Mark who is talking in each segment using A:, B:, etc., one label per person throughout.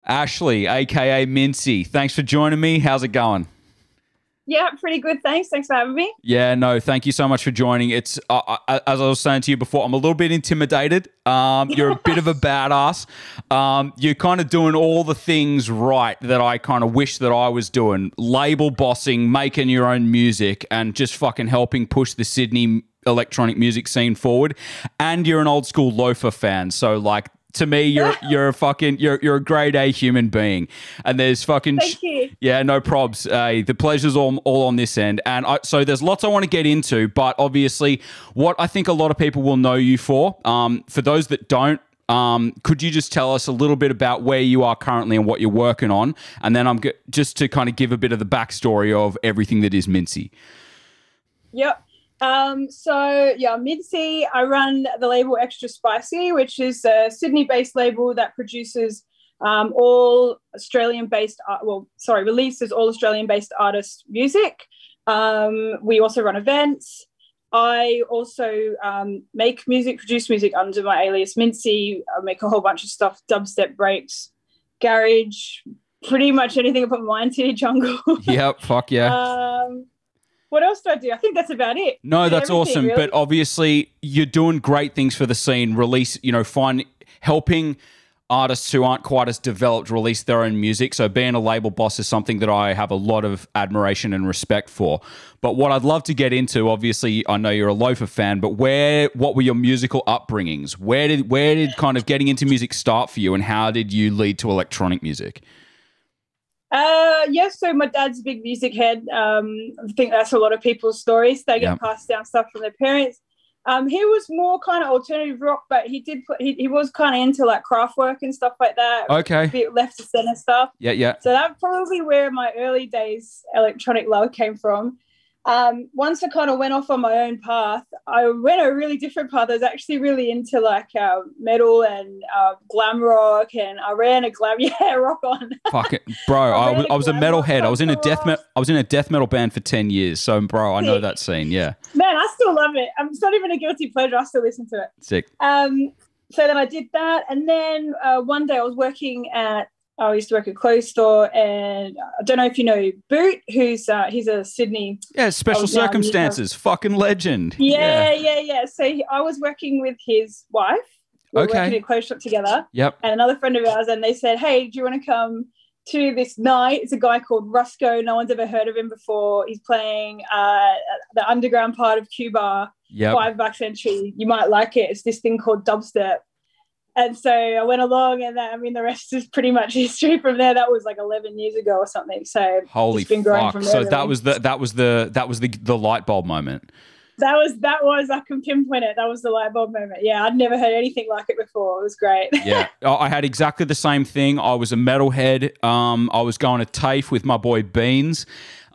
A: Ashley, aka Mincy. Thanks for joining me. How's it going?
B: Yeah, pretty good. Thanks. Thanks for having me.
A: Yeah, no, thank you so much for joining. It's as I was saying to you before, I'm a little bit intimidated. You're a bit of a badass. You're kind of doing all the things right that I kind of wish that I was doing. Label bossing, making your own music, and just fucking helping push the Sydney electronic music scene forward. And you're an old school loafer fan, so like, to me, you're a fucking you're a grade A human being, and there's fucking
B: Thank you.
A: yeah, no probs. The pleasure's all on this end, and so there's lots I want to get into, but obviously, what I think a lot of people will know you for those that don't, could you just tell us a little bit about where you are currently and what you're working on, and then just to kind of give a bit of the backstory of everything that is Mincy.
B: Yep. Mincy, I run the label Extra Spicy, which is a Sydney-based label that produces all Australian-based, releases all Australian-based artist music. We also run events. I also make music, produce music under my alias Mincy. I make a whole bunch of stuff, dubstep, breaks, garage, pretty much anything I put my mind to, jungle.
A: Yep, fuck yeah.
B: What else do I do? I think that's about it.
A: No, that's awesome. Really. But obviously, you're doing great things for the scene. Helping artists who aren't quite as developed release their own music. So being a label boss is something that I have a lot of admiration and respect for. But what I'd love to get into, obviously, I know you're a loafer fan, but what were your musical upbringings? Where did kind of getting into music start for you, and how did you lead to electronic music?
B: So my dad's a big music head. I think that's a lot of people's stories. They get passed down stuff from their parents. He was more kind of alternative rock, but he was kind of into like craft work and stuff like that.
A: Okay.
B: A bit left to center stuff.
A: Yeah.
B: So that's probably where my early days electronic love came from. Once I kind of went off on my own path, I went a really different path. I was actually really into like metal and glam rock, and I ran a glam rock on.
A: Fuck it, bro! I was a metalhead. I was in a death metal band for 10 years. So, bro, I know that scene. Yeah,
B: man, I still love it. It's not even a guilty pleasure. I still listen to it.
A: Sick.
B: So then I did that, and then one day I used to work at a clothes store, and I don't know if you know Boot, he's a Sydney.
A: Yeah, Special Circumstances, fucking legend.
B: Yeah. So I was working with his wife. We were working at a clothes shop together.
A: Yep.
B: And another friend of ours, and they said, hey, do you want to come to this night? It's a guy called Rusco. No one's ever heard of him before. He's playing the underground part of Cuba.
A: Yep.
B: $5 entry. You might like it. It's this thing called dubstep. And so I went along, and the rest is pretty much history from there. That was like 11 years ago or something. So
A: holy
B: it's been growing from there.
A: So
B: really.
A: that was the light bulb moment.
B: That was I can pinpoint it. That was the light bulb moment. Yeah, I'd never heard anything like it before. It was great.
A: Yeah, I had exactly the same thing. I was a metalhead. I was going to TAFE with my boy Beans.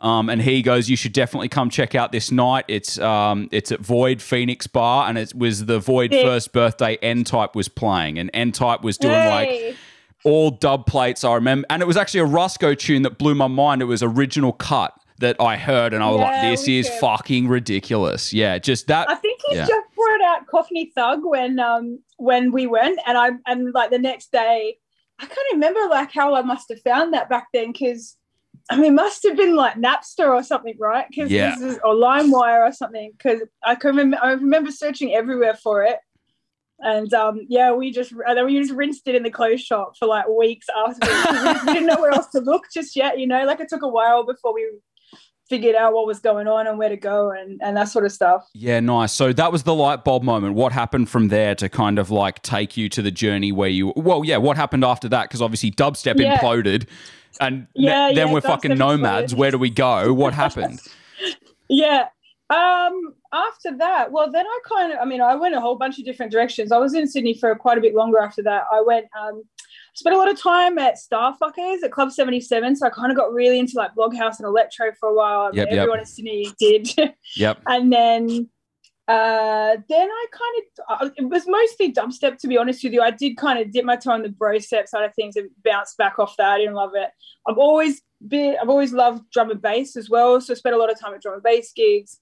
A: And he goes, you should definitely come check out this night. It's at Void Phoenix Bar, and it was the Void first birthday. N-Type was playing, and N-Type was doing like all dub plates, I remember. And it was actually a Rusco tune that blew my mind. It was original cut that I heard, and I was like, this is fucking ridiculous. Yeah, just that.
B: I think he just brought out Cockney Thug when we went, and like the next day, I can't remember like how I must have found that back then, because it must have been like Napster or something, right? Or LimeWire or something, because I remember searching everywhere for it. And we just rinsed it in the clothes shop for like weeks afterwards. We didn't know where else to look just yet, like it took a while before we figured out what was going on and where to go and that sort of stuff.
A: Yeah, nice. So that was the light bulb moment. What happened from there to kind of like take you to the journey where what happened after that? Because obviously dubstep imploded. And then we're fucking nomads. Where do we go? What happened?
B: After that, well, then I went a whole bunch of different directions. I was in Sydney for quite a bit longer after that. I went, spent a lot of time at Starfuckers at Club 77. So I kind of got really into like Bloghouse and Electro for a while. Everyone in Sydney did.
A: Yep.
B: And then it was mostly dubstep, to be honest with you. I did kind of dip my toe on the bro step side of things and bounce back off that. I didn't love it. I've always loved drum and bass as well, so I spent a lot of time at drum and bass gigs.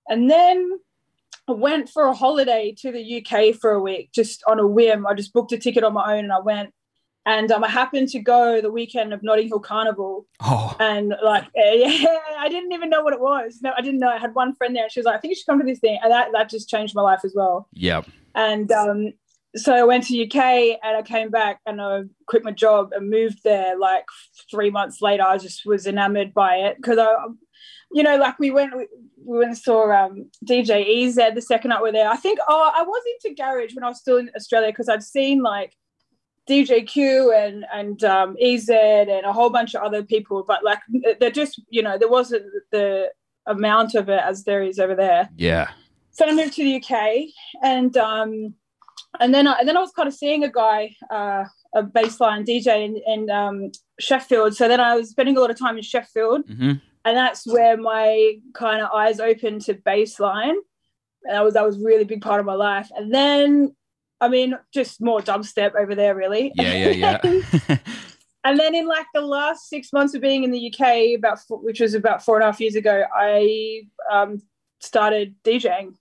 B: And then I went for a holiday to the UK for a week, just on a whim. I just booked a ticket on my own and I went. And I happened to go the weekend of Notting Hill Carnival.
A: Oh.
B: And like, yeah, I didn't even know what it was. No, I didn't know. I had one friend there and she was like, I think you should come to this thing. And that just changed my life as well.
A: Yep.
B: And so I went to UK and I came back and I quit my job and moved there like 3 months later. I just was enamored by it because like we went and saw DJ EZ the second night we were there. I think, I was into garage when I was still in Australia because I'd seen like DJ Q and EZ and a whole bunch of other people, but like they're just, there wasn't the amount of it as there is over there.
A: Yeah.
B: So I moved to the UK and then I was kind of seeing a guy, a bassline DJ in Sheffield. So then I was spending a lot of time in Sheffield, and that's where my kind of eyes opened to bassline. And that was a really big part of my life. And then, I mean, just more dubstep over there, really.
A: Yeah.
B: And then in like the last 6 months of being in the UK, which was about 4.5 years ago, I started DJing.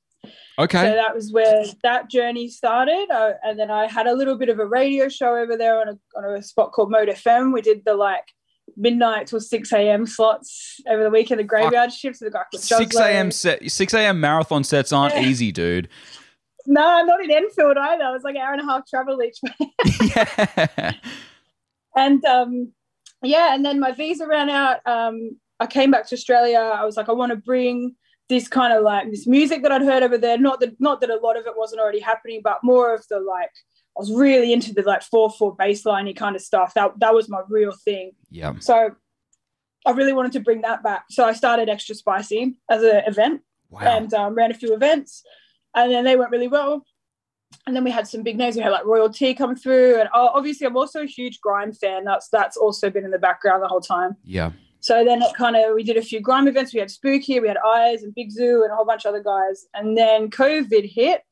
A: Okay.
B: So that was where that journey started. And then I had a little bit of a radio show over there on a spot called Mode FM. We did the like midnight till 6 a.m. slots over the weekend, the graveyard shifts with the guy called
A: 6 a.m. marathon sets aren't easy, dude.
B: No, not in Enfield either. It was like an hour and a half travel each way.
A: Yeah.
B: And and then my visa ran out. I came back to Australia. I was like, I want to bring this kind of like this music that I'd heard over there. Not that a lot of it wasn't already happening, but more of the like, I was really into the like 4/4 bassliney kind of stuff. That was my real thing.
A: Yeah.
B: So I really wanted to bring that back. So I started Extra Spicy as an event.
A: Wow.
B: And ran a few events, and then they went really well. And then we had some big names. We had like Royal T come through, and obviously I'm also a huge grime fan. That's also been in the background the whole time.
A: Yeah.
B: So then we did a few grime events. We had Spooky, we had Eyes and Big Zoo and a whole bunch of other guys. And then COVID hit.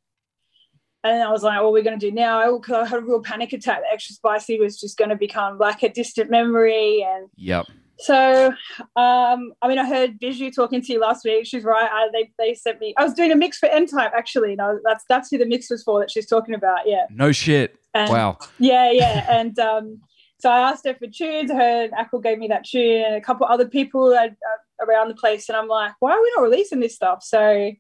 B: And I was like, what are we going to do now? Because I had a real panic attack. The Extra Spicy was just going to become like a distant memory. And
A: yep.
B: So, I mean, I heard Bijou talking to you last week. She's right. They sent me. I was doing a mix for N-Type actually. No, that's who the mix was for that she's talking about. Yeah.
A: No shit.
B: And,
A: wow.
B: Yeah. And so I asked her for tunes. I heard Echola gave me that tune and a couple other people around the place. And I'm like, why are we not releasing this stuff? So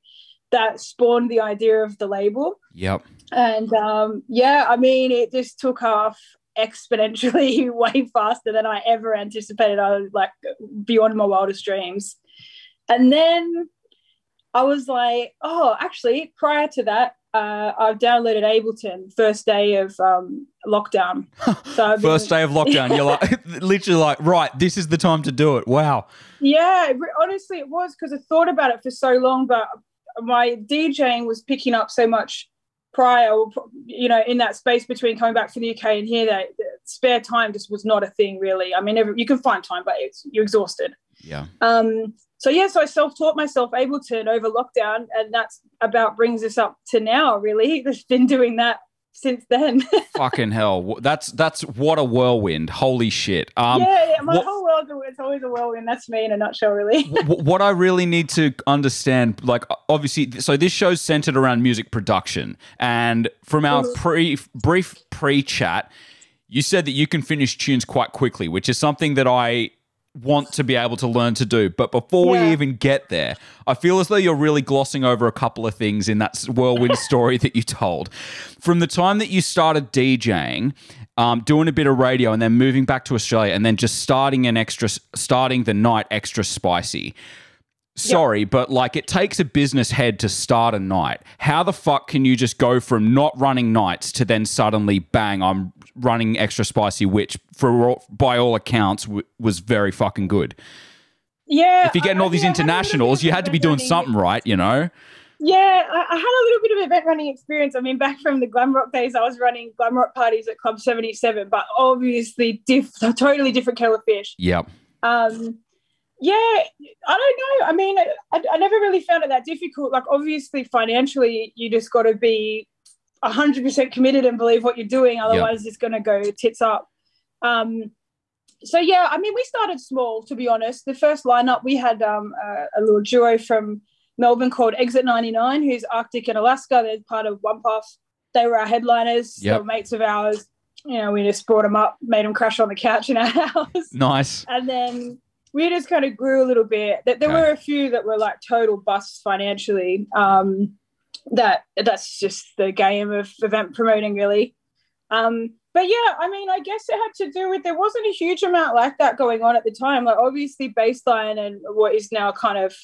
B: that spawned the idea of the label.
A: Yep.
B: And I mean, it just took off exponentially way faster than I ever anticipated. I was like beyond my wildest dreams. And then I was like, oh, actually, prior to that, I've downloaded Ableton first day of lockdown. So
A: first day of lockdown, you're like literally like, right, this is the time to do it. Wow.
B: Yeah, honestly, it was because I thought about it for so long, but my DJing was picking up so much prior, in that space between coming back from the UK and here, that spare time just was not a thing really. I mean, you can find time, but you're exhausted.
A: Yeah.
B: So I self-taught myself Ableton over lockdown, and that's about brings us up to now, really. Just been doing that since then.
A: Fucking hell. That's what a whirlwind. Holy shit.
B: My whole world, it's always a whirlwind. That's me in a nutshell, really.
A: What I really need to understand, like, obviously, so this show's centered around music production, and from our brief pre-chat, you said that you can finish tunes quite quickly, which is something that I want to be able to learn to do. But before we even get there, I feel as though you're really glossing over a couple of things in that whirlwind story that you told. From the time that you started DJing, doing a bit of radio and then moving back to Australia and then just starting the night extra spicy. Sorry, but like it takes a business head to start a night. How the fuck can you just go from not running nights to then suddenly, bang, I'm running extra spicy, which by all accounts was very fucking good.
B: Yeah.
A: If you're getting all these internationals, you had to be doing something right, you know?
B: Yeah, I had a little bit of event running experience. I mean, back from the glam rock days, I was running glam rock parties at Club 77, but obviously a totally different kettle of fish.
A: Yep.
B: Yeah, I don't know. I mean, I never really found it that difficult. Like, obviously, financially, you just got to be 100% committed and believe what you're doing. Otherwise, it's going to go tits up. So, yeah, I mean, we started small, to be honest. The first lineup, we had a little duo from Melbourne called Exit 99, who's Arctic and Alaska. They're part of One Puff. They were our headliners. They were mates of ours. we just brought them up, made them crash on the couch in our house.
A: Nice.
B: And then we just kind of grew a little bit. There were a few that were like total busts financially. That's just the game of event promoting, really. But yeah, I mean, I guess it had to do with, there wasn't a huge amount like that going on at the time. Like obviously baseline and what is now kind of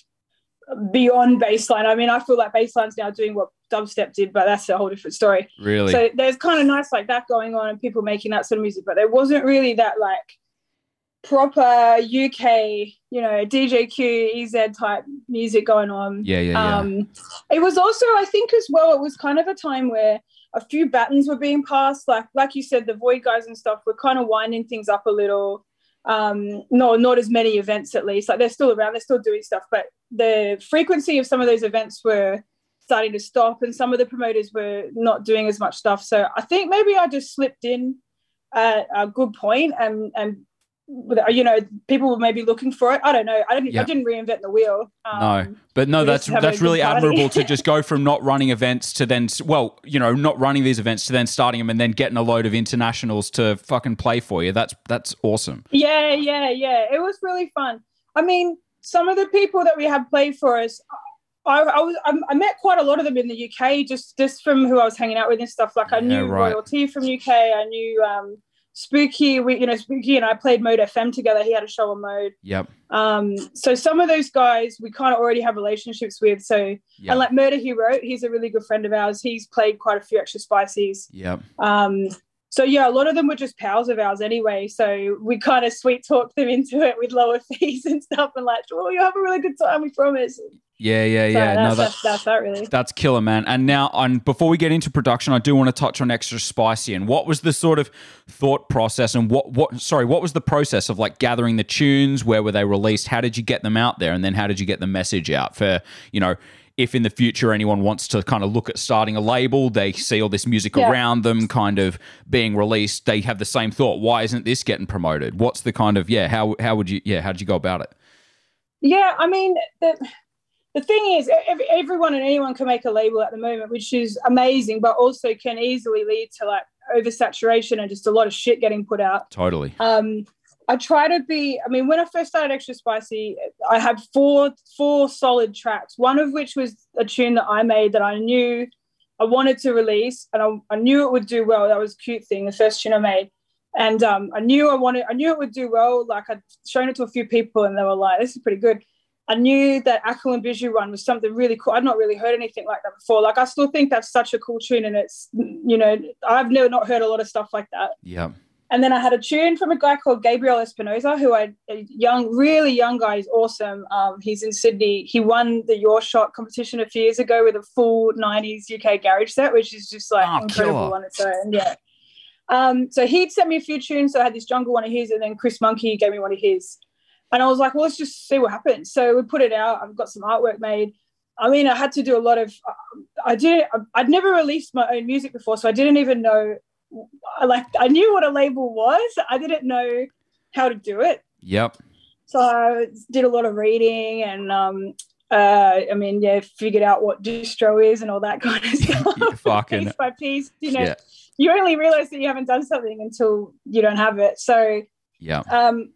B: beyond baseline. I mean, I feel like baseline's now doing what dubstep did, but that's a whole different story.
A: Really?
B: So there's kind of nice like that going on and people making that sort of music, but there wasn't really that like proper UK, DJQ, EZ type music going on.
A: Yeah.
B: It was also, I think as well, it was kind of a time where a few batons were being passed. Like you said, the Void guys and stuff were kind of winding things up a little. Not as many events, at least. Like they're still around, they're still doing stuff, but the frequency of some of those events were starting to stop and some of the promoters were not doing as much stuff. So I think maybe I just slipped in at a good point and people were maybe looking for it. I don't know. I didn't reinvent the wheel.
A: That's really admirable to just go from not running events to then, not running these events to then starting them and then getting a load of internationals to fucking play for you. That's awesome.
B: Yeah. It was really fun. I mean, some of the people that we had play for us, I met quite a lot of them in the UK just from who I was hanging out with and stuff. Like I knew Royalty from UK. I knew Spooky. Spooky and I played Mode FM together. He had a show on Mode.
A: Yep.
B: So some of those guys we kind of already have relationships with. So and like Murder He Wrote, he's a really good friend of ours. He's played quite a few Extra Spicies.
A: Yep.
B: So yeah, a lot of them were just pals of ours anyway. So we kind of sweet talked them into it with lower fees and stuff, and like, you'll have a really good time, we promise.
A: Yeah.
B: That's that really.
A: That's killer, man. And now, before we get into production, I do want to touch on Extra Spicy and what was the sort of thought process and what was the process of like gathering the tunes? Where were they released? How did you get them out there? And then how did you get the message out for, if in the future anyone wants to kind of look at starting a label, they see all this music around them kind of being released, they have the same thought, why isn't this getting promoted? What's the kind of, how did you go about it?
B: Yeah, I mean, the thing is, everyone and anyone can make a label at the moment, which is amazing, but also can easily lead to like oversaturation and just a lot of shit getting put out.
A: Totally.
B: I try to be, I mean, when I first started Extra Spicy, I had four solid tracks, one of which was a tune that I made that I knew I wanted to release and I knew it would do well. That was Cute Thing, the first tune I made. And I knew it would do well. Like I'd shown it to a few people and they were like, this is pretty good. I knew that Echola and Bijou one was something really cool. I'd not really heard anything like that before. Like I still think that's such a cool tune and it's, I've never not heard a lot of stuff like that.
A: Yeah.
B: And then I had a tune from a guy called Gabriel Espinosa, really young guy. He's awesome. He's in Sydney. He won the Your Shot competition a few years ago with a full 90s UK garage set, which is just like incredible
A: killer.
B: On its own. Yeah. So he'd sent me a few tunes. So I had this jungle one of his and then Chris Monkey gave me one of his. And I was like, well, let's just see what happens. So we put it out. I've got some artwork made. I mean, I had to do a lot of, I'd never released my own music before, so I didn't even know, I knew what a label was. I didn't know how to do it.
A: Yep.
B: So I did a lot of reading and, figured out what distro is and all that kind of stuff. Piece by piece, You only realize that you haven't done something until you don't have it. So
A: yeah.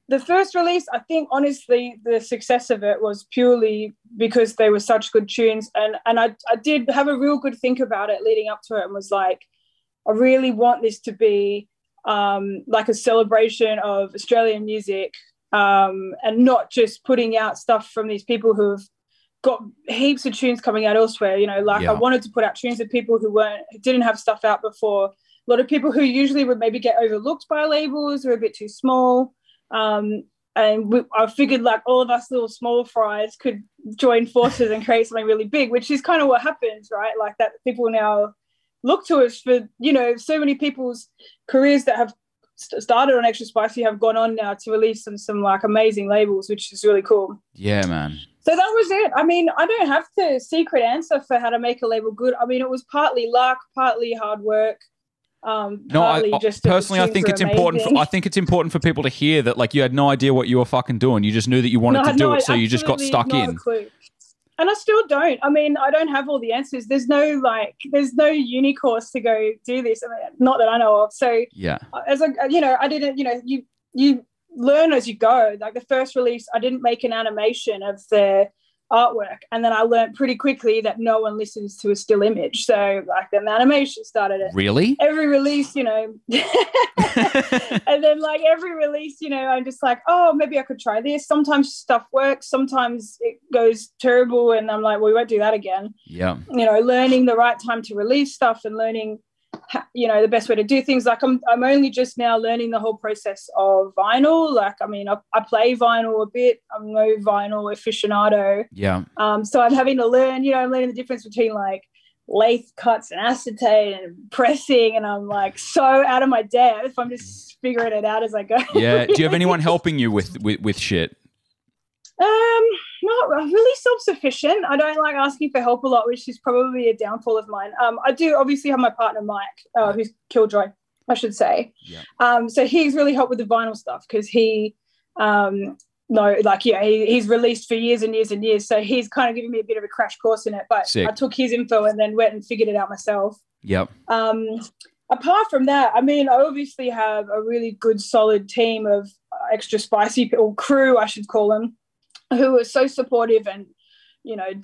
B: The first release, I think, honestly, the success of it was purely because they were such good tunes. And I did have a real good think about it leading up to it and was like, I really want this to be like a celebration of Australian music and not just putting out stuff from these people who've got heaps of tunes coming out elsewhere. I wanted to put out tunes of people who didn't have stuff out before. A lot of people who usually would maybe get overlooked by labels or a bit too small. I figured like all of us little small fries could join forces and create something really big, which is kind of what happens, right? Like that people now look to us for, so many people's careers that have started on Extra Spicy have gone on now to release some like amazing labels, which is really cool.
A: Yeah, man.
B: So that was it. I mean, I don't have the secret answer for how to make a label good. I mean, it was partly luck, partly hard work.
A: I think it's important. I think it's important for people to hear that, like, you had no idea what you were fucking doing. You just knew that you wanted to do it, so you just got stuck in.
B: And I still don't. I mean, I don't have all the answers. There's no uni course to go do this. I mean, not that I know of. So
A: Yeah.
B: as I didn't, you learn as you go. Like the first release, I didn't make an animation of the artwork, and then I learned pretty quickly that no one listens to a still image. So like then the animation started it.
A: Really?
B: Every release, and then like every release, I'm just like, oh, maybe I could try this. Sometimes stuff works, sometimes it goes terrible, and I'm like, well, we won't do that again.
A: Yeah.
B: Learning the right time to release stuff and learning the best way to do things. Like I'm only just now learning the whole process of vinyl. Like, I mean, I play vinyl a bit. I'm no vinyl aficionado.
A: Yeah.
B: So I'm having to learn, I'm learning the difference between like lathe cuts and acetate and pressing. And I'm like so out of my depth. I'm just figuring it out as I go.
A: Yeah. Do you have anyone helping you with shit?
B: Not really self-sufficient. I don't like asking for help a lot, which is probably a downfall of mine. I do obviously have my partner Mike, who's Killjoy, I should say.
A: Yeah.
B: So he's really helped with the vinyl stuff because he's released for years and years and years. So he's kind of giving me a bit of a crash course in it. But
A: Sick.
B: I took his info and then went and figured it out myself.
A: Yep.
B: Apart from that, I mean, I obviously have a really good, solid team of extra spicy people, crew, I should call them, who are so supportive and,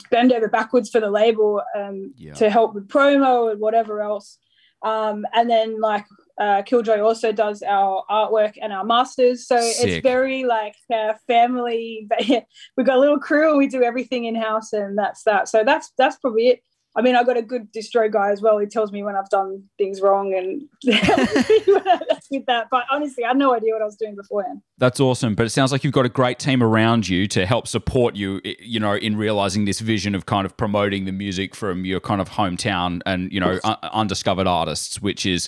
B: bend over backwards for the label to help with promo and whatever else. And then like Killjoy also does our artwork and our masters. So
A: Sick.
B: It's very like family. We've got a little crew and we do everything in-house, and that's that. So that's probably it. I mean, I got a good distro guy as well. He tells me when I've done things wrong and with that. But honestly, I had no idea what I was doing beforehand.
A: That's awesome. But it sounds like you've got a great team around you to help support you, in realizing this vision of kind of promoting the music from your kind of hometown and, undiscovered artists, which is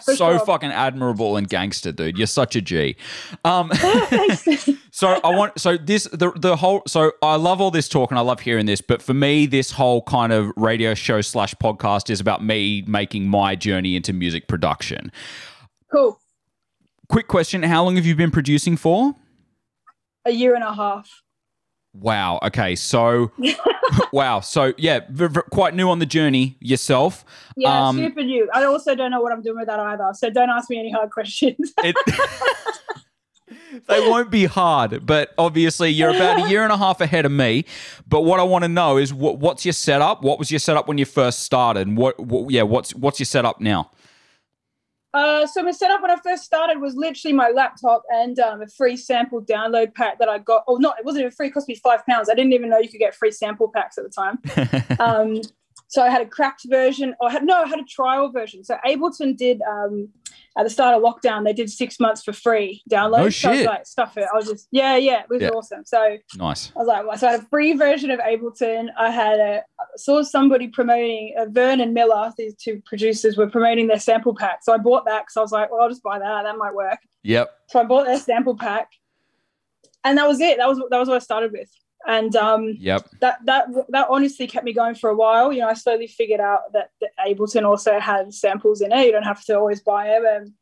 A: so
B: sure.
A: fucking admirable and gangster, dude. You're such a G.
B: Thanks.
A: So I love all this talk and I love hearing this, but for me, this whole kind of radio show / podcast is about me making my journey into music production.
B: Cool.
A: Quick question. How long have you been producing for?
B: A year and a half.
A: Wow. Okay. So, wow. So yeah, quite new on the journey yourself.
B: Yeah, super new. I also don't know what I'm doing with that either. So don't ask me any hard questions.
A: They won't be hard, but obviously you're about a year and a half ahead of me. But what I want to know is what's your setup? What was your setup when you first started? And what's your setup now?
B: So my setup when I first started was literally my laptop and a free sample download pack that I got. Oh, no, it wasn't even free. It cost me £5. I didn't even know you could get free sample packs at the time. So I had a cracked version. I had a trial version. So Ableton did at the start of lockdown, they did 6 months for free download.
A: No
B: shit. So I was like, stuff it. I was just, it was awesome. So
A: nice.
B: I was like, so I had a free version of Ableton. I saw somebody promoting, Vern and Miller, these two producers were promoting their sample pack. So I bought that because I was like, well, I'll just buy that. That might work.
A: Yep.
B: So I bought their sample pack. And that was it. That was what I started with. And that honestly kept me going for a while. I slowly figured out that Ableton also has samples in it. You don't have to always buy them. And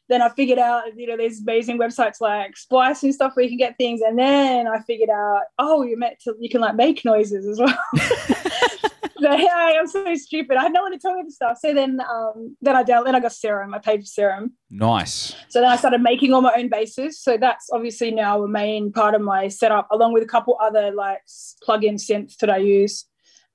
B: then I figured out, there's amazing websites like Splice and stuff where you can get things. And then I figured out, you can like make noises as well. So, I'm so stupid. I had no one to tell me this stuff. So then I got Serum. I paid for Serum.
A: Nice.
B: So then I started making all my own basses. So that's obviously now a main part of my setup, along with a couple other like plug-in synths that I use.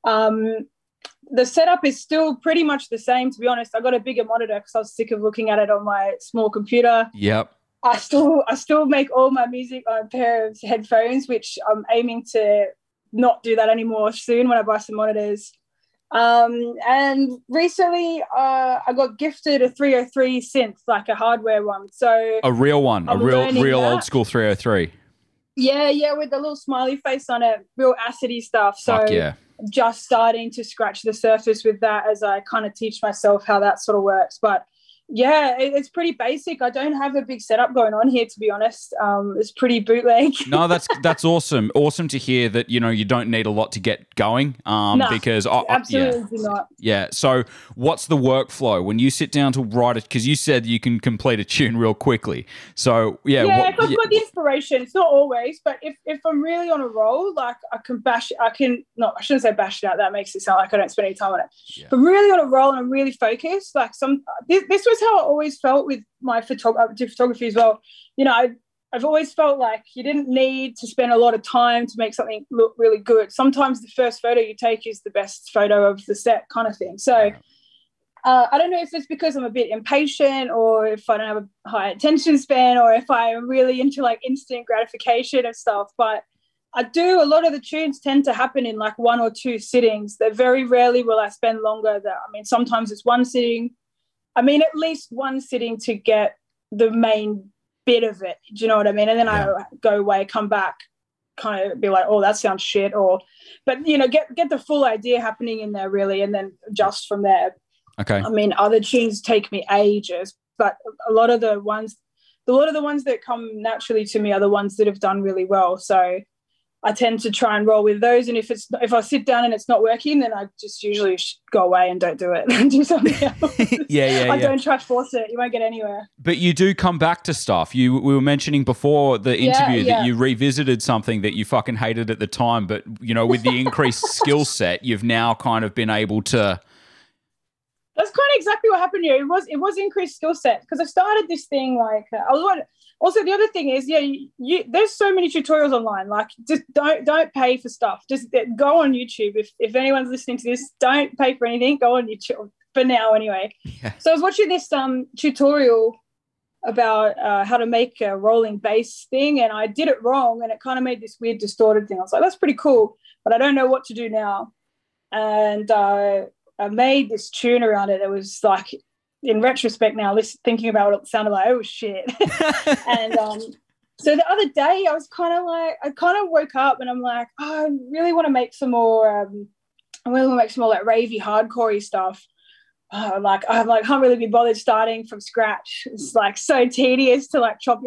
B: The setup is still pretty much the same, to be honest. I got a bigger monitor because I was sick of looking at it on my small computer.
A: Yep.
B: I still make all my music on a pair of headphones, which I'm aiming to not do that anymore soon when I buy some monitors. And recently I got gifted a 303 synth, like a hardware one. So
A: a real one,
B: I'm
A: a real
B: that.
A: old school 303.
B: Yeah, with the little smiley face on it, real acidy stuff. So
A: fuck yeah.
B: Just starting to scratch the surface with that as I kind of teach myself how that sort of works. But Yeah, it's pretty basic. I don't have a big setup going on here, to be honest. It's pretty bootleg.
A: No, that's awesome. Awesome to hear that, you don't need a lot to get going.
B: No,
A: Because
B: absolutely do not.
A: Yeah. So what's the workflow when you sit down to write it? Because you said you can complete a tune real quickly. So
B: yeah. If I've got the inspiration, it's not always, but if I'm really on a roll, like I shouldn't say bash it out. That makes it sound like I don't spend any time on it. Yeah. But I'm really on a roll and I'm really focused. Like this was how I always felt with my photography as well. I've always felt like you didn't need to spend a lot of time to make something look really good. Sometimes the first photo you take is the best photo of the set kind of thing. So I don't know if it's because I'm a bit impatient or if I don't have a high attention span or if I'm really into like instant gratification and stuff. But a lot of the tunes tend to happen in like 1 or 2 sittings. That very rarely will I spend longer. Sometimes it's one sitting. At least one sitting to get the main bit of it. Do you know what I mean? And then I go away, come back, kind of be like, oh, that sounds shit. But get the full idea happening in there really, and then adjust from there.
A: Okay.
B: Other tunes take me ages, but a lot of the ones that come naturally to me are the ones that have done really well. So I tend to try and roll with those. And if I sit down and it's not working, then I just usually go away and don't do it and do something else. I don't try to force it. You won't get anywhere.
A: But you do come back to stuff. We were mentioning before the interview that you revisited something that you fucking hated at the time, but with the increased skill set, you've now kind of been able to.
B: That's kind of exactly what happened here. It was increased skill set because I started this thing like Also, the other thing is, there's so many tutorials online. Like, just don't pay for stuff. Just go on YouTube. If anyone's listening to this, don't pay for anything. Go on YouTube for now, anyway. Yeah. So I was watching this tutorial about how to make a rolling bass thing, and I did it wrong, and it kind of made this weird distorted thing. I was like, that's pretty cool, but I don't know what to do now. And I made this tune around it that was like, in retrospect now, thinking about what it sounded like, oh shit. And so the other day I was I woke up and I'm like, oh, I really want to make some more like ravey hardcore-y stuff. I can't really be bothered starting from scratch. It's like so tedious to like chop,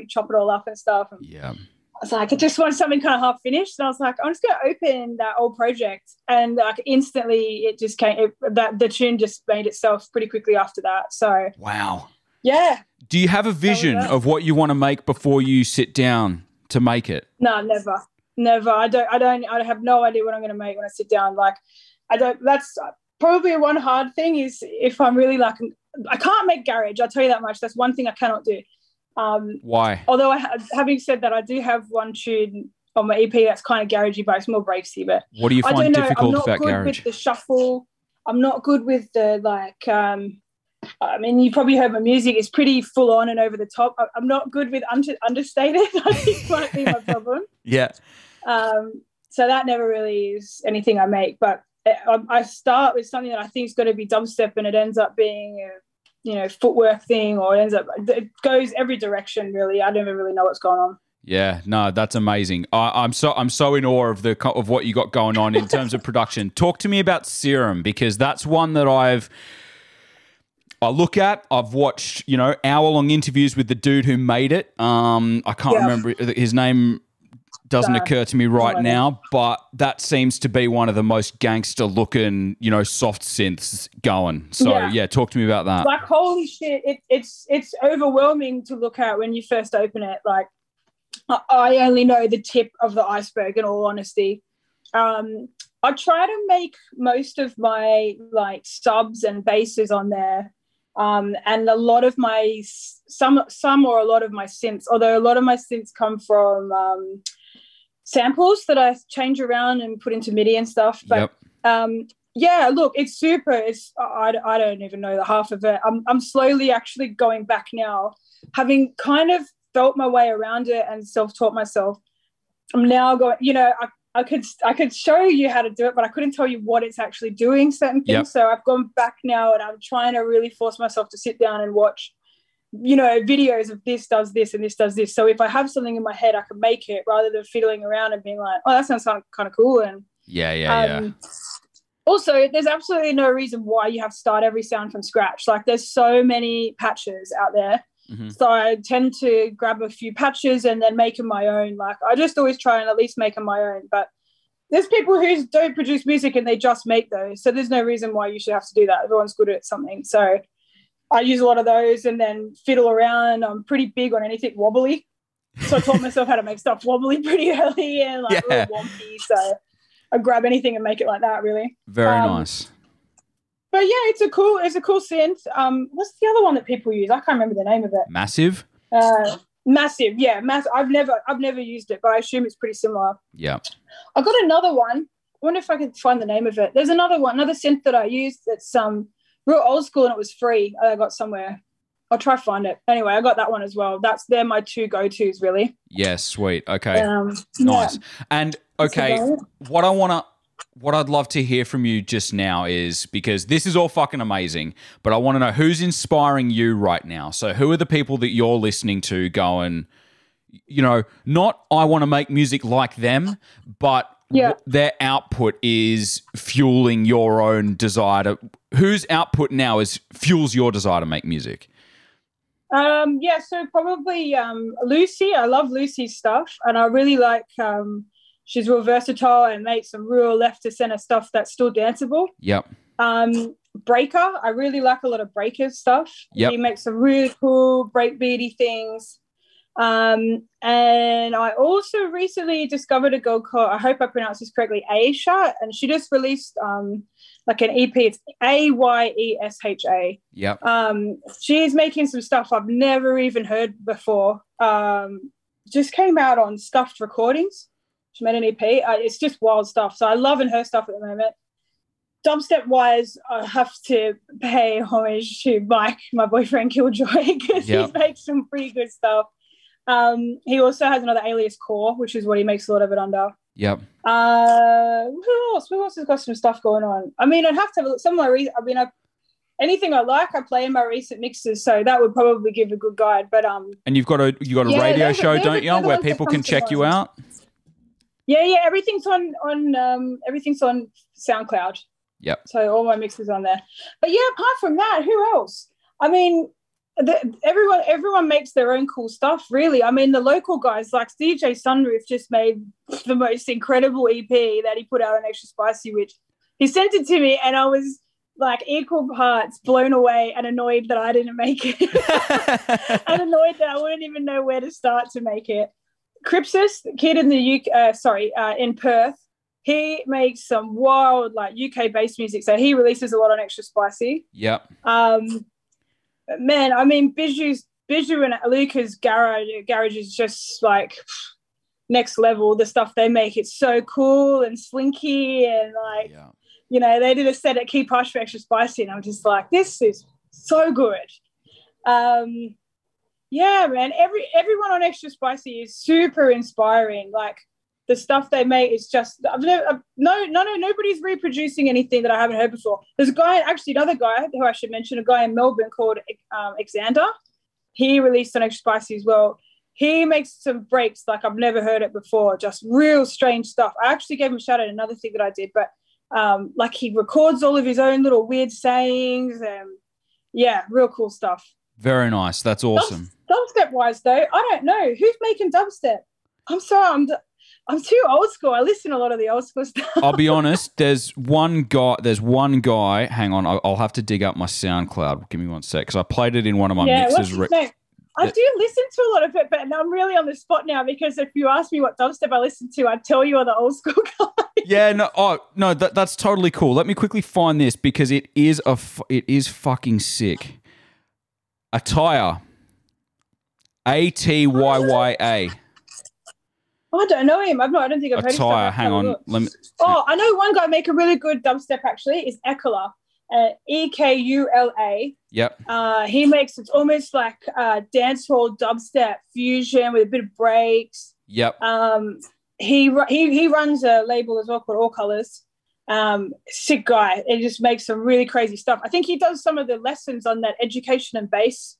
B: chop it all up and stuff. And
A: yeah.
B: I was like, I just want something kind of half finished. And I was like, I'm just going to open that old project. And like instantly it just came, the tune just made itself pretty quickly after that. So.
A: Wow.
B: Yeah.
A: Do you have a vision of what you want to make before you sit down to make it?
B: No, never. I have no idea what I'm going to make when I sit down. Like, that's probably one hard thing is if I'm really like, I can't make garage. I'll tell you that much. That's one thing I cannot do.
A: Why?
B: Although having said that, I do have one tune on my EP that's kind of garagey, but it's more breaksy. But
A: what do you find difficult about garage?
B: I'm not good with the shuffle. I'm not good with the like. You probably heard my music is pretty full on and over the top. I'm not good with understated. I think might be my problem.
A: Yeah.
B: So that never really is anything I make, but I start with something that I think is going to be dubstep, and it ends up being footwork thing, or it goes every direction really. I don't even really know what's going on.
A: Yeah, no, that's amazing. I'm so in awe of what you got going on in terms of production. Talk to me about Serum, because that's one that I look at. I've watched, hour-long interviews with the dude who made it. I can't remember his name. Doesn't occur to me right now, but that seems to be one of the most gangster-looking, soft synths going. So, yeah, talk to me about that.
B: Like, holy shit, it's overwhelming to look at when you first open it. Like, I only know the tip of the iceberg, in all honesty. I try to make most of my, like, subs and basses on there, and a lot of my some or a lot of my synths, although a lot of my synths come from samples that I change around and put into MIDI and stuff. But look, it's super. I don't even know the half of it. I'm slowly actually going back now, having kind of felt my way around it and self-taught myself. I'm now going, I could show you how to do it, but I couldn't tell you what it's actually doing, certain things. Yep. So I've gone back now and I'm trying to really force myself to sit down and watch videos of this does this and this does this. So if I have something in my head, I can make it rather than fiddling around and being like, oh, that sounds kind of cool. And Also, there's absolutely no reason why you have to start every sound from scratch. Like, there's so many patches out there.
A: Mm-hmm.
B: So I tend to grab a few patches and then make them my own. Like, I just always try and at least make them my own. But there's people who don't produce music and they just make those. So there's no reason why you should have to do that. Everyone's good at something. So I use a lot of those and then fiddle around. I'm pretty big on anything wobbly. So I taught myself how to make stuff wobbly pretty early and like real wonky. So I grab anything and make it like that, really.
A: Very nice.
B: But yeah, it's a cool synth. What's the other one that people use? I can't remember the name of it.
A: Massive?
B: Massive, yeah. I've never used it, but I assume it's pretty similar.
A: Yeah.
B: I got another one. I wonder if I can find the name of it. There's another synth that I used that's real old school and it was free. I got somewhere. I'll try to find it. Anyway, I got that one as well. They're my two go-tos, really.
A: Yes, sweet. Okay.
B: Nice.
A: Yeah. And okay, what I'd love to hear from you just now is, because this is all fucking amazing, but I want to know who's inspiring you right now. So who are the people that you're listening to going, not I want to make music like them, but their output is fueling your own desire to, whose output now fuels your desire to make music?
B: So probably Lucy. I love Lucy's stuff, and I really like she's real versatile and makes some real left to center stuff that's still danceable.
A: Yep.
B: Breaker, I really like a lot of Breaker's stuff.
A: Yep.
B: He makes some really cool breakbeaty things. And I also recently discovered a girl called, I hope I pronounced this correctly, Aisha, and she just released like an EP. It's Ayesha.
A: Yep.
B: She's making some stuff I've never even heard before. Just came out on Scuffed Recordings. She made an EP. It's just wild stuff. So I'm loving her stuff at the moment. Dubstep wise, I have to pay homage to Mike, my boyfriend Killjoy, because he makes some pretty good stuff. He also has another alias Core, which is what he makes a lot of it under.
A: Yep.
B: Who else? Who else has got some stuff going on? I mean, I'd have to have a look. Some of my anything I like, I play in my recent mixes, so that would probably give a good guide. But
A: and you've got a radio show, don't you, where people can check you out?
B: Yeah. Everything's on SoundCloud.
A: Yep.
B: So all my mixes on there. But yeah, apart from that, who else? I mean, everyone makes their own cool stuff, really. I mean, the local guys like DJ Sunroof just made the most incredible EP that he put out on Extra Spicy, which he sent it to me, and I was like equal parts blown away and annoyed that I didn't make it, and annoyed that I wouldn't even know where to start to make it. Cripsis, the kid in the UK, in Perth, he makes some wild like UK based music, so he releases a lot on Extra Spicy.
A: Yep.
B: Man, I mean, Bijou and Luca's garage is just like next level. The stuff they make, it's so cool and slinky, and like, they did a set at Key Posh for Extra Spicy, and I'm just like, this is so good. Yeah, man, everyone on Extra Spicy is super inspiring. Like, the stuff they make is just, nobody's reproducing anything that I haven't heard before. There's another guy who I should mention, a guy in Melbourne called Xander. He released on Extra Spicy as well. He makes some breaks like I've never heard it before, just real strange stuff. I actually gave him a shout out, another thing that I did, but like he records all of his own little weird sayings, and yeah, real cool stuff.
A: Very nice. That's awesome.
B: Dubstep wise though, I don't know who's making dubstep. I'm sorry, I'm too old school. I listen to a lot of the old school stuff.
A: I'll be honest. There's one guy. Hang on. I'll have to dig up my SoundCloud. Give me one sec, because I played it in one of my mixes.
B: What's his name? I do listen to a lot of it, but I'm really on the spot now, because if you ask me what dubstep I listen to, I'd tell you are the old school guys.
A: Yeah, no. Oh, no. That's totally cool. Let me quickly find this, because it is fucking sick. Attire. Atyya.
B: I don't know him. I don't think I've heard of him.
A: Hang on.
B: I know one guy make a really good dubstep actually. Is Echola. Ekula.
A: Yep.
B: He makes, it's almost like dancehall dubstep fusion with a bit of breaks.
A: Yep.
B: He runs a label as well called All Colors. Sick guy. He just makes some really crazy stuff. I think he does some of the lessons on that education and bass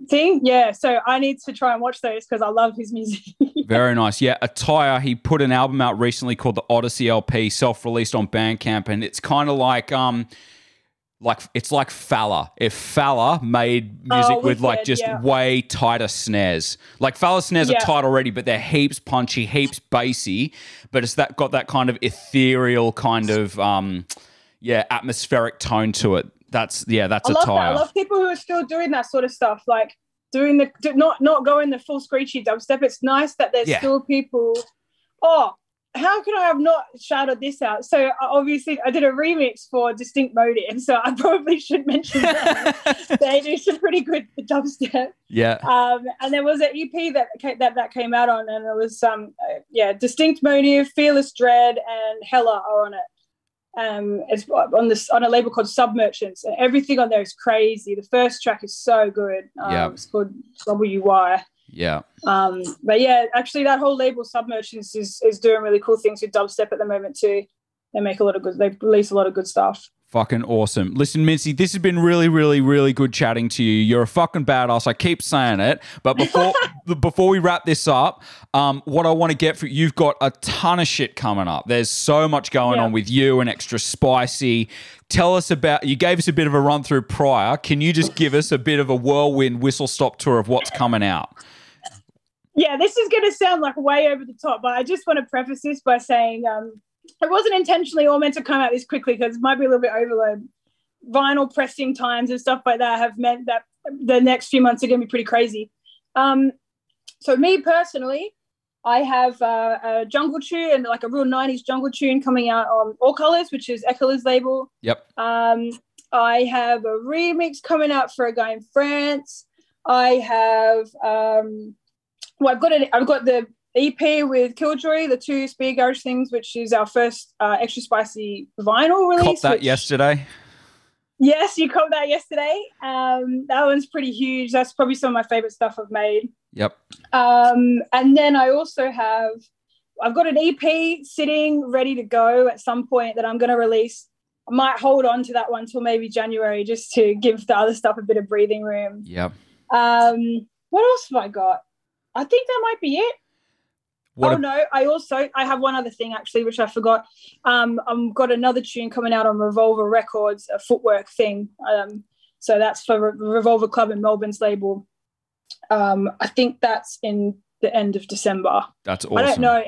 B: thing. Yeah, so I need to try and watch those because I love his music.
A: Very nice. Yeah, Attire, he put an album out recently called the Odyssey LP, self-released on Bandcamp, and it's kind of like it's like Falla. If Falla made music with like just way tighter snares. Like Falla snares are tight already, but they're heaps punchy, heaps bassy, but it's got that kind of ethereal kind of atmospheric tone to it. That's Attire.
B: I love people who are still doing that sort of stuff, like doing not going the full screechy dubstep. It's nice that there's still people. How could I have not shouted this out? So obviously I did a remix for Distinct Motive, so I probably should mention that. They do some pretty good dubstep. Yeah. And there was an EP that came out on, and it was Distinct Motive, Fearless Dread, and Hella are on it. It's on a label called Submerchants, and everything on there is crazy. The first track is so good. It's called WY.
A: Yeah.
B: But yeah, actually that whole label Submerchants is doing really cool things with dubstep at the moment too. They release a lot of good stuff.
A: Fucking awesome. Listen, Mincy, this has been really, really, really good chatting to you. You're a fucking badass. I keep saying it. But before we wrap this up, what I want to get for you've got a ton of shit coming up. There's so much going on with you and Extra Spicy. Tell us you gave us a bit of a run through prior. Can you just give us a bit of a whirlwind whistle-stop tour of what's coming out?
B: Yeah, this is going to sound like way over the top, but I just want to preface this by saying it wasn't intentionally all meant to come out this quickly because it might be a little bit overload. Vinyl pressing times and stuff like that have meant that the next few months are going to be pretty crazy. So me personally, I have a jungle tune, like a real 90s jungle tune coming out on All Colors, which is Echola's label.
A: Yep.
B: I have a remix coming out for a guy in France. I have... I've got the EP with Killjoy, the 2 speed garage things, which is our first Extra Spicy vinyl release.
A: Caught that yesterday.
B: Yes, you caught that yesterday. That one's pretty huge. That's probably some of my favorite stuff I've made.
A: Yep.
B: And then I also I've got an EP sitting ready to go at some point that I'm going to release. I might hold on to that one till maybe January just to give the other stuff a bit of breathing room.
A: Yep.
B: What else have I got? I think that might be it. I have one other thing actually, which I forgot. I've got another tune coming out on Revolver Records, a footwork thing. So that's for Revolver Club and Melbourne's label. I think that's in the end of December.
A: That's awesome.
B: I don't know.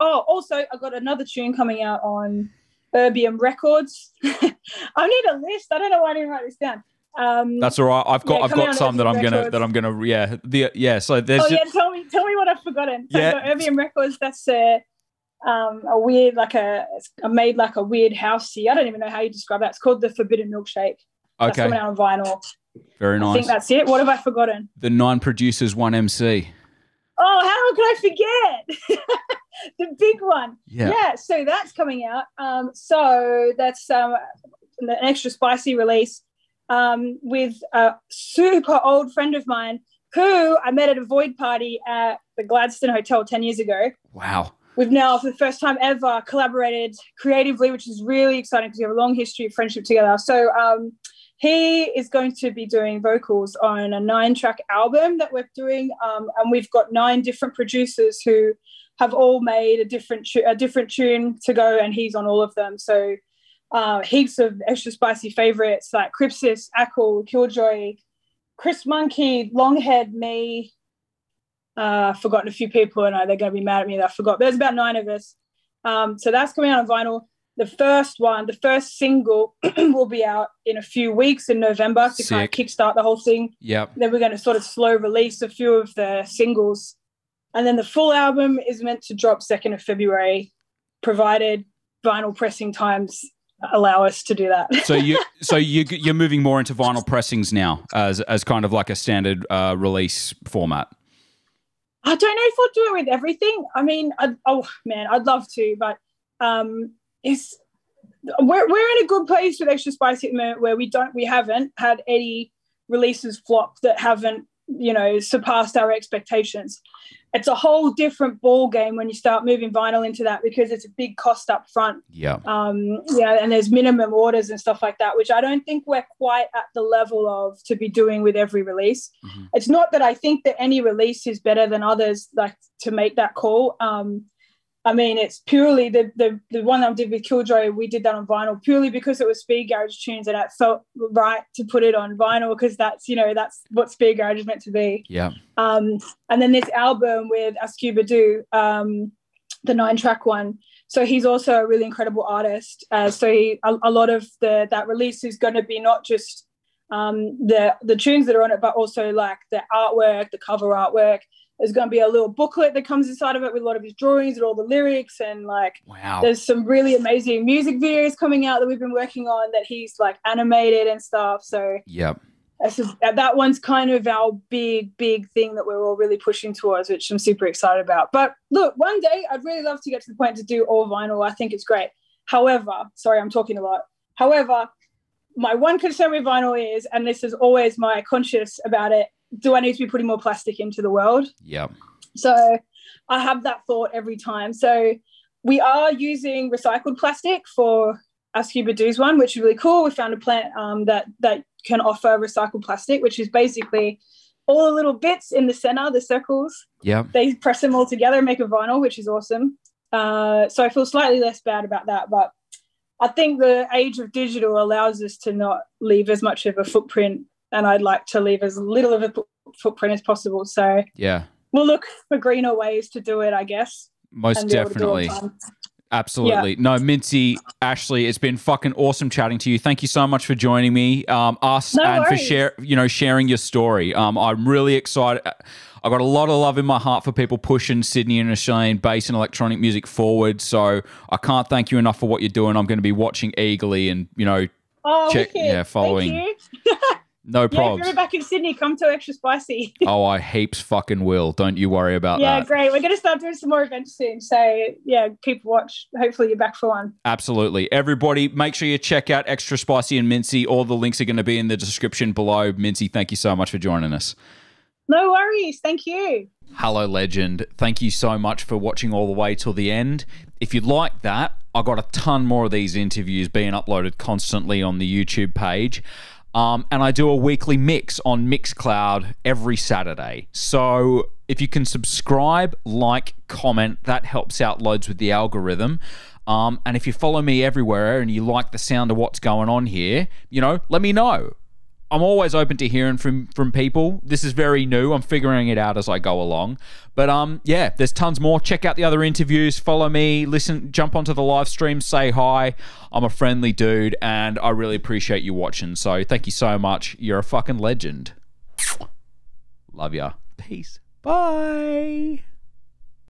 B: Also I got another tune coming out on Erbium Records. I need a list. I don't know why I didn't write this down.
A: That's all right. I've got some that I'm gonna So there's.
B: Tell me what I've forgotten. So I've got Erbium Records. That's a weird I made like a weird housey. I don't even know how you describe that. It's called the Forbidden Milkshake. That's coming out on vinyl.
A: Very nice.
B: I think that's it. What have I forgotten?
A: The 9 producers, 1 MC.
B: Oh, how could I forget? The big one.
A: Yeah.
B: So that's coming out. So that's an Extra Spicy release. With a super old friend of mine who I met at a Void party at the Gladstone Hotel 10 years ago.
A: Wow.
B: We've now, for the first time ever, collaborated creatively, which is really exciting because we have a long history of friendship together. So he is going to be doing vocals on a 9-track album that we're doing, and we've got 9 different producers who have all made a different tune to go, and he's on all of them. So heaps of Extra Spicy favorites like Crypsis, Echola, Killjoy, Chris Monkey, Longhead, me. Forgotten a few people, and they're going to be mad at me that I forgot. There's about 9 of us. So that's coming out on vinyl. The first single will be out in a few weeks in November to kind of kickstart the whole thing.
A: Yep.
B: Then we're going to sort of slow release a few of the singles. And then the full album is meant to drop 2nd of February, provided vinyl pressing times allow us to do that.
A: So you're moving more into vinyl pressings now as kind of like a standard release format.
B: I don't know if I'll do it with everything. I mean, I'd love to, but we're in a good place with Extra Spicy at the moment where we haven't had any releases flop that haven't surpassed our expectations. it's a whole different ball game when you start moving vinyl into that, because it's a big cost up front.
A: Yeah.
B: And there's minimum orders and stuff like that, which I don't think we're quite at the level of to be doing with every release. Mm-hmm. It's not that I think that any release is better than others, like to make that call. I mean, it's purely the one I did with Killjoy, we did that on vinyl purely because it was speed garage tunes and it felt right to put it on vinyl because that's, that's what speed garage is meant to be.
A: Yeah.
B: And then this album with Ascuba Do, the 9-track one. So he's also a really incredible artist. So a lot of that release is going to be not just the tunes that are on it, but also like the artwork, the cover artwork. There's going to be a little booklet that comes inside of it with a lot of his drawings and all the lyrics, and like there's some really amazing music videos coming out that we've been working on that he's like animated and stuff. So that one's kind of our big thing that we're all really pushing towards, which I'm super excited about. But look, one day I'd really love to get to the point to do all vinyl. I think it's great. However, sorry, I'm talking a lot. However, my one concern with vinyl is, and this is always my conscious about it, do I need to be putting more plastic into the world?
A: Yeah. So
B: I have that thought every time. So we are using recycled plastic for our Scuba Doos one, which is really cool. We found a plant that can offer recycled plastic, which is basically all the little bits in the center, the circles.
A: Yeah.
B: They press them all together and make a vinyl, which is awesome. So I feel slightly less bad about that. But I think the age of digital allows us to not leave as much of a footprint, and I'd like to leave as little of a footprint as possible. So we'll look for greener ways to do it, I guess.
A: Most definitely. Absolutely. Yeah. No, Mincy, Ashley, it's been fucking awesome chatting to you. Thank you so much for joining me, and for sharing your story. I'm really excited. I got a lot of love in my heart for people pushing Sydney and Australian bass and electronic music forward. So I can't thank you enough for what you're doing. I'm going to be watching eagerly and, following.
B: Thank you.
A: No problems.
B: If you're back in Sydney, come to Extra Spicy.
A: Oh, I heaps fucking will. Don't you worry about that.
B: Yeah, great. We're going to start doing some more events soon. So, keep watch. Hopefully you're back for one.
A: Absolutely. Everybody, make sure you check out Extra Spicy and Mincy. All the links are going to be in the description below. Mincy, thank you so much for joining us.
B: No worries. Thank you.
A: Hello, legend. Thank you so much for watching all the way till the end. If you like that, I got a ton more of these interviews being uploaded constantly on the YouTube page. And I do a weekly mix on Mixcloud every Saturday. So if you can subscribe, like, comment, that helps out loads with the algorithm. And if you follow me everywhere and you like the sound of what's going on here, let me know. I'm always open to hearing from people. This is very new. I'm figuring it out as I go along. But there's tons more. Check out the other interviews. Follow me. Listen. Jump onto the live stream. Say hi. I'm a friendly dude, and I really appreciate you watching. So thank you so much. You're a fucking legend. Love ya. Peace. Bye.